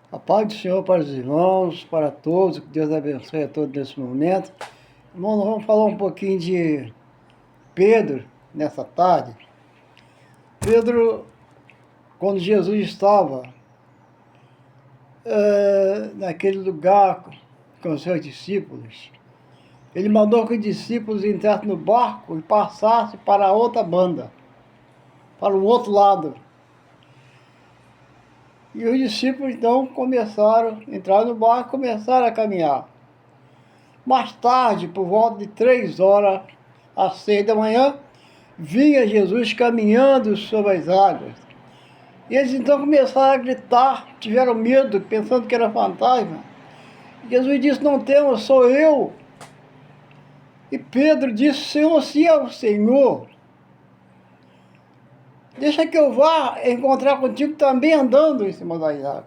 A paz do Senhor para os irmãos, para todos, que Deus abençoe a todos nesse momento. Irmão, nós vamos falar um pouquinho de Pedro nessa tarde. Pedro, quando Jesus estava naquele lugar com os seus discípulos, ele mandou que os discípulos entrassem no barco e passassem para a outra banda, para o outro lado. E os discípulos então entraram no barco e começaram a caminhar. Mais tarde, por volta de 3 horas, às 6 da manhã, vinha Jesus caminhando sobre as águas. E eles então começaram a gritar, tiveram medo, pensando que era fantasma. Jesus disse: não temos, sou eu. E Pedro disse: Senhor, se é o Senhor, deixa que eu vá encontrar contigo também andando em cima das águas.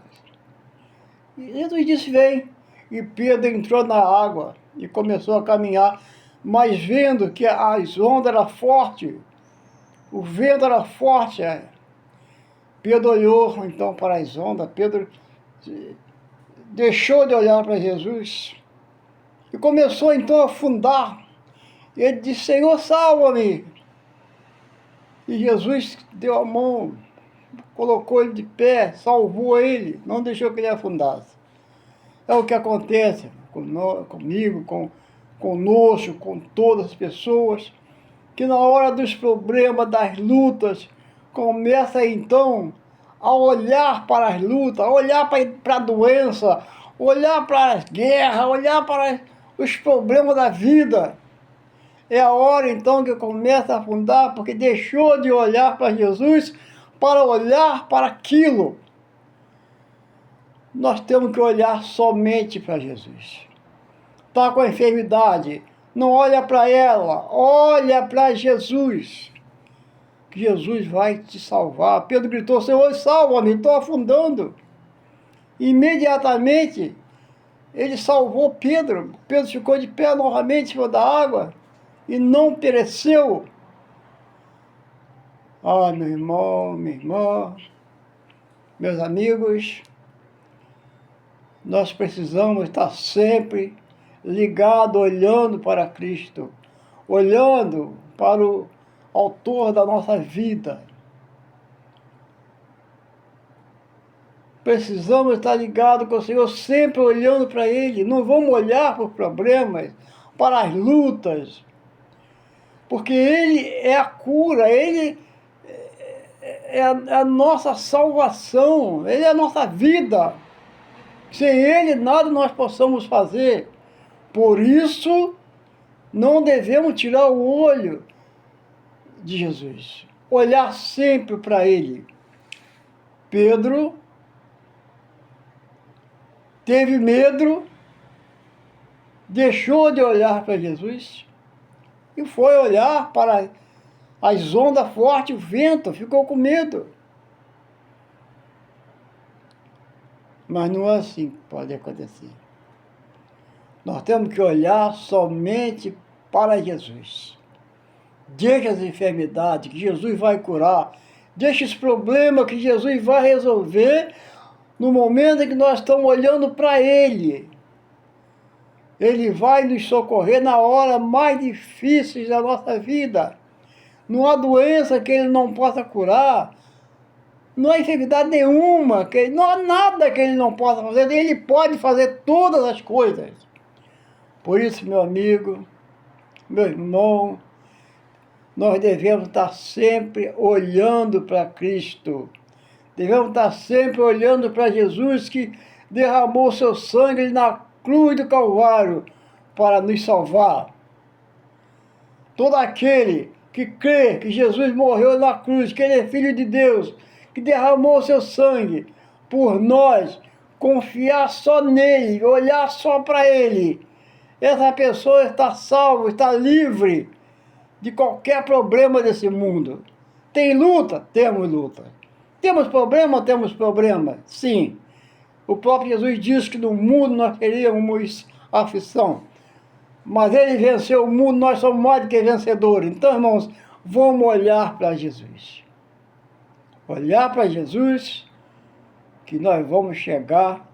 E Jesus disse: vem. E Pedro entrou na água e começou a caminhar, mas vendo que as ondas eram fortes, o vento era forte, Pedro olhou então para as ondas. Pedro deixou de olhar para Jesus e começou então a afundar. Ele disse: Senhor, salva-me. E Jesus deu a mão, colocou ele de pé, salvou ele, não deixou que ele afundasse. É o que acontece comigo, conosco, com todas as pessoas, que na hora dos problemas, das lutas, começa então a olhar para as lutas, a olhar para a doença, olhar para as guerras, olhar para os problemas da vida. É a hora então que começa a afundar, porque deixou de olhar para Jesus para olhar para aquilo. Nós temos que olhar somente para Jesus. Está com a enfermidade, não olha para ela, olha para Jesus, que Jesus vai te salvar. Pedro gritou: Senhor, salva-me, estou afundando. Imediatamente, ele salvou Pedro. Pedro ficou de pé novamente em cima da água e não pereceu. Ah, meu irmão, minha irmã, meus amigos, nós precisamos estar sempre ligado, olhando para Cristo, olhando para o autor da nossa vida. Precisamos estar ligados com o Senhor, sempre olhando para Ele. Não vamos olhar para os problemas, para as lutas, porque Ele é a cura, Ele é a nossa salvação, Ele é a nossa vida. Sem Ele, nada nós possamos fazer. Por isso, não devemos tirar o olho de Jesus. Olhar sempre para Ele. Pedro teve medo, deixou de olhar para Jesus e foi olhar para as ondas fortes, o vento, ficou com medo. Mas não é assim que pode acontecer. Nós temos que olhar somente para Jesus. Deixa as enfermidades que Jesus vai curar. Deixa os problemas que Jesus vai resolver no momento em que nós estamos olhando para Ele. Ele vai nos socorrer na hora mais difícil da nossa vida. Não há doença que Ele não possa curar. Não há enfermidade nenhuma, não há nada que Ele não possa fazer. Ele pode fazer todas as coisas. Por isso, meu amigo, meu irmão, nós devemos estar sempre olhando para Cristo. Devemos estar sempre olhando para Jesus, que derramou seu sangue na cruz do Calvário para nos salvar. Todo aquele que crê que Jesus morreu na cruz, que Ele é Filho de Deus, que derramou seu sangue por nós, confiar só nele, olhar só para Ele, essa pessoa está salva, está livre de qualquer problema desse mundo. Tem luta? Temos luta. Temos problema? Temos problema. Sim. O próprio Jesus disse que no mundo nós teríamos aflição. Mas Ele venceu o mundo, nós somos mais do que vencedores. Então, irmãos, vamos olhar para Jesus. Olhar para Jesus, que nós vamos chegar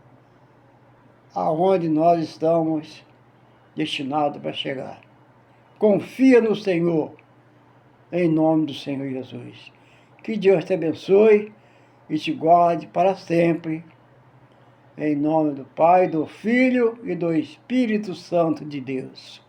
aonde nós estamos destinados para chegar. Confia no Senhor, em nome do Senhor Jesus. Que Deus te abençoe e te guarde para sempre, em nome do Pai, do Filho e do Espírito Santo de Deus.